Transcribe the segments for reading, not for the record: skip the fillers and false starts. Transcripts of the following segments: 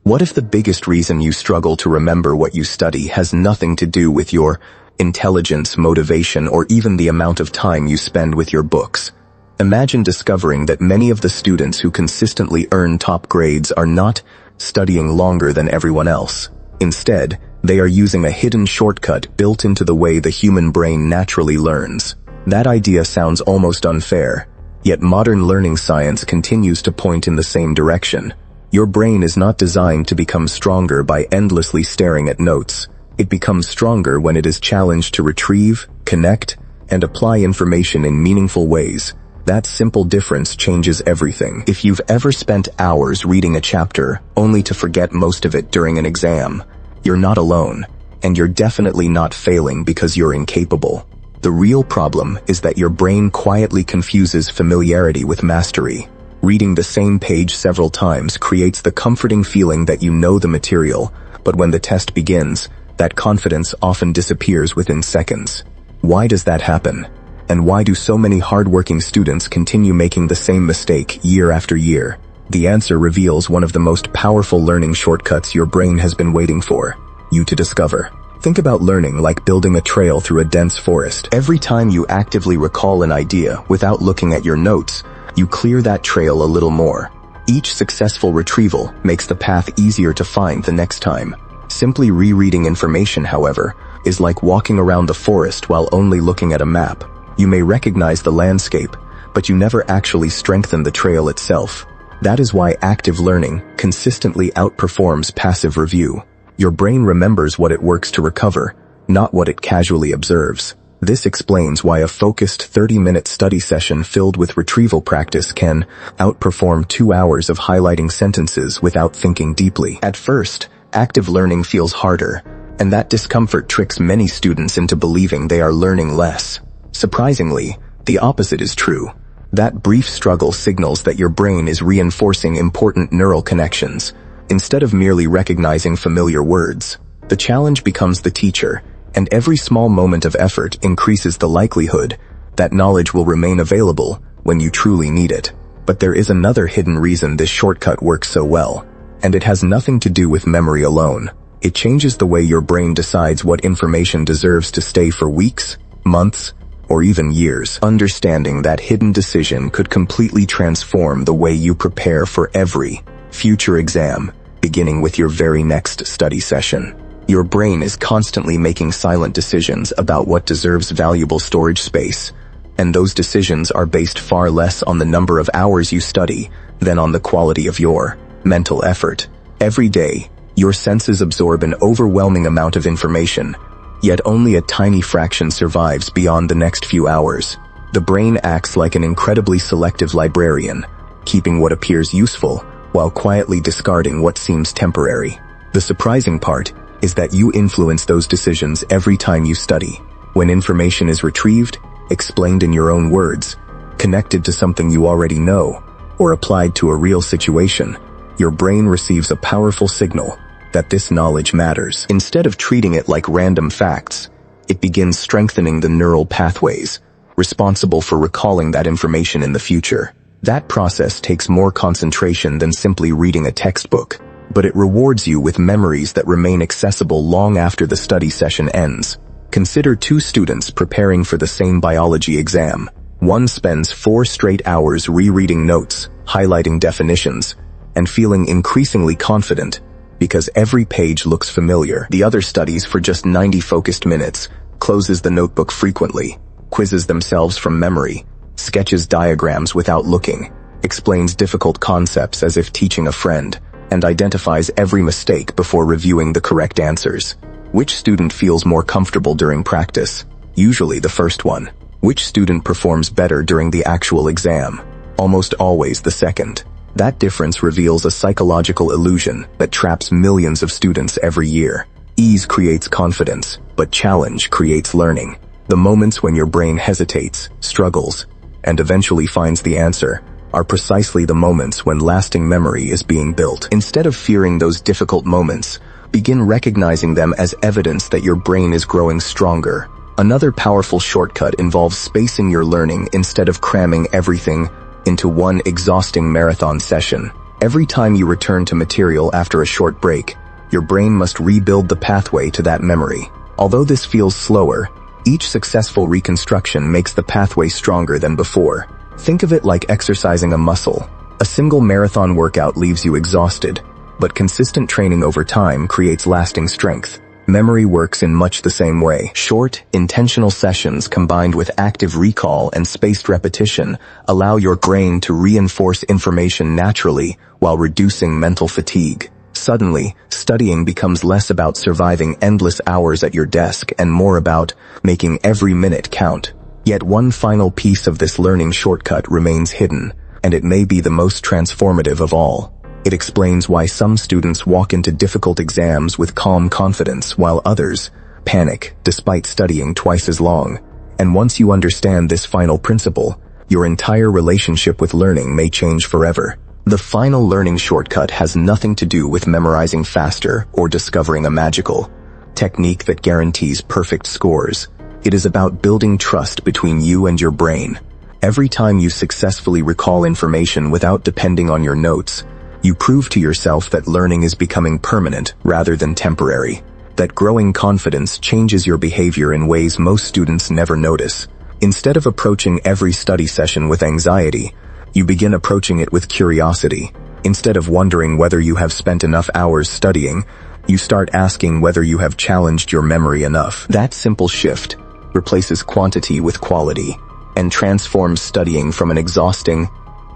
What if the biggest reason you struggle to remember what you study has nothing to do with your intelligence, motivation, or even the amount of time you spend with your books? Imagine discovering that many of the students who consistently earn top grades are not studying longer than everyone else. Instead, they are using a hidden shortcut built into the way the human brain naturally learns. That idea sounds almost unfair, yet modern learning science continues to point in the same direction. Your brain is not designed to become stronger by endlessly staring at notes. It becomes stronger when it is challenged to retrieve, connect, and apply information in meaningful ways. That simple difference changes everything. If you've ever spent hours reading a chapter only to forget most of it during an exam, you're not alone, and you're definitely not failing because you're incapable. The real problem is that your brain quietly confuses familiarity with mastery. Reading the same page several times creates the comforting feeling that you know the material, but when the test begins, that confidence often disappears within seconds. Why does that happen? And why do so many hardworking students continue making the same mistake year after year? The answer reveals one of the most powerful learning shortcuts your brain has been waiting for you to discover. Think about learning like building a trail through a dense forest. Every time you actively recall an idea without looking at your notes, you clear that trail a little more. Each successful retrieval makes the path easier to find the next time. Simply rereading information, however, is like walking around the forest while only looking at a map. You may recognize the landscape, but you never actually strengthen the trail itself. That is why active learning consistently outperforms passive review. Your brain remembers what it works to recover, not what it casually observes. This explains why a focused 30-minute study session filled with retrieval practice can outperform 2 hours of highlighting sentences without thinking deeply. At first, active learning feels harder, and that discomfort tricks many students into believing they are learning less. Surprisingly, the opposite is true. That brief struggle signals that your brain is reinforcing important neural connections, instead of merely recognizing familiar words. The challenge becomes the teacher, and every small moment of effort increases the likelihood that knowledge will remain available when you truly need it. But there is another hidden reason this shortcut works so well, and it has nothing to do with memory alone. It changes the way your brain decides what information deserves to stay for weeks, months, or even years. Understanding that hidden decision could completely transform the way you prepare for every future exam, beginning with your very next study session. Your brain is constantly making silent decisions about what deserves valuable storage space, and those decisions are based far less on the number of hours you study than on the quality of your mental effort. Every day, your senses absorb an overwhelming amount of information, yet only a tiny fraction survives beyond the next few hours. The brain acts like an incredibly selective librarian, keeping what appears useful while quietly discarding what seems temporary. The surprising part is that you influence those decisions every time you study. When information is retrieved, explained in your own words, connected to something you already know, or applied to a real situation, your brain receives a powerful signal that this knowledge matters. Instead of treating it like random facts, it begins strengthening the neural pathways responsible for recalling that information in the future. That process takes more concentration than simply reading a textbook, but it rewards you with memories that remain accessible long after the study session ends. Consider 2 students preparing for the same biology exam. One spends 4 straight hours rereading notes, highlighting definitions, and feeling increasingly confident because every page looks familiar. The other studies for just 90 focused minutes, closes the notebook frequently, quizzes themselves from memory, sketches diagrams without looking, explains difficult concepts as if teaching a friend, and identifies every mistake before reviewing the correct answers. Which student feels more comfortable during practice? Usually the first one. Which student performs better during the actual exam? Almost always the second. That difference reveals a psychological illusion that traps millions of students every year. Ease creates confidence, but challenge creates learning. The moments when your brain hesitates, struggles, and eventually finds the answer are precisely the moments when lasting memory is being built. Instead of fearing those difficult moments, begin recognizing them as evidence that your brain is growing stronger. Another powerful shortcut involves spacing your learning instead of cramming everything into one exhausting marathon session. Every time you return to material after a short break, your brain must rebuild the pathway to that memory. Although this feels slower, each successful reconstruction makes the pathway stronger than before. Think of it like exercising a muscle. A single marathon workout leaves you exhausted, but consistent training over time creates lasting strength. Memory works in much the same way. Short, intentional sessions combined with active recall and spaced repetition allow your brain to reinforce information naturally while reducing mental fatigue. Suddenly, studying becomes less about surviving endless hours at your desk and more about making every minute count. Yet one final piece of this learning shortcut remains hidden, and it may be the most transformative of all. It explains why some students walk into difficult exams with calm confidence while others panic despite studying twice as long. And once you understand this final principle, your entire relationship with learning may change forever. The final learning shortcut has nothing to do with memorizing faster or discovering a magical technique that guarantees perfect scores. It is about building trust between you and your brain. Every time you successfully recall information without depending on your notes, you prove to yourself that learning is becoming permanent rather than temporary. That growing confidence changes your behavior in ways most students never notice. Instead of approaching every study session with anxiety, you begin approaching it with curiosity. Instead of wondering whether you have spent enough hours studying, you start asking whether you have challenged your memory enough. That simple shift replaces quantity with quality and transforms studying from an exhausting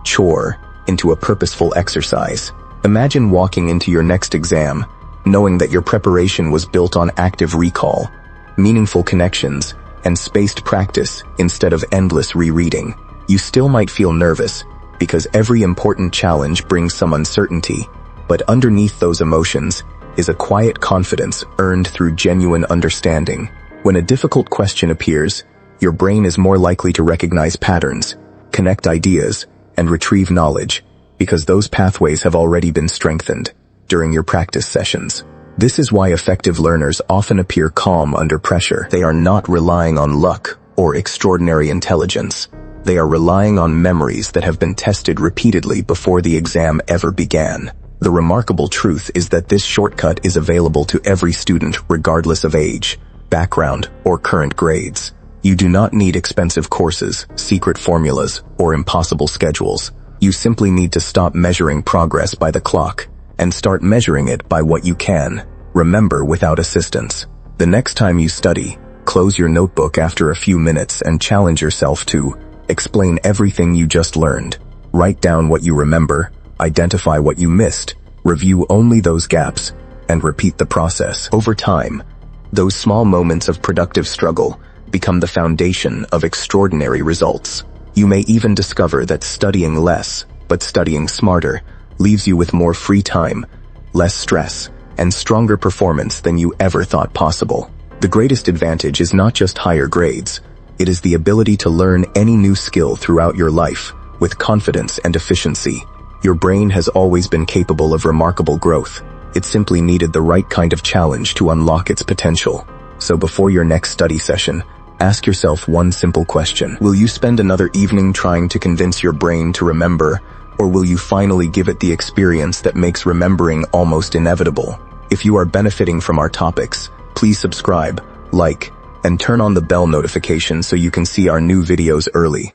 chore into a purposeful exercise. Imagine walking into your next exam, knowing that your preparation was built on active recall, meaningful connections, and spaced practice instead of endless rereading. You still might feel nervous, because every important challenge brings some uncertainty, but underneath those emotions is a quiet confidence earned through genuine understanding. When a difficult question appears, your brain is more likely to recognize patterns, connect ideas, and retrieve knowledge, because those pathways have already been strengthened during your practice sessions. This is why effective learners often appear calm under pressure. They are not relying on luck or extraordinary intelligence. They are relying on memories that have been tested repeatedly before the exam ever began. The remarkable truth is that this shortcut is available to every student regardless of age, background, or current grades. You do not need expensive courses, secret formulas, or impossible schedules. You simply need to stop measuring progress by the clock and start measuring it by what you can remember without assistance. The next time you study, close your notebook after a few minutes and challenge yourself to explain everything you just learned. Write down what you remember, identify what you missed, review only those gaps, and repeat the process. Over time, those small moments of productive struggle become the foundation of extraordinary results. You may even discover that studying less, but studying smarter, leaves you with more free time, less stress, and stronger performance than you ever thought possible. The greatest advantage is not just higher grades. It is the ability to learn any new skill throughout your life with confidence and efficiency. Your brain has always been capable of remarkable growth. It simply needed the right kind of challenge to unlock its potential. So before your next study session, ask yourself one simple question. Will you spend another evening trying to convince your brain to remember, or will you finally give it the experience that makes remembering almost inevitable? If you are benefiting from our topics, please subscribe, like, and turn on the bell notification so you can see our new videos early.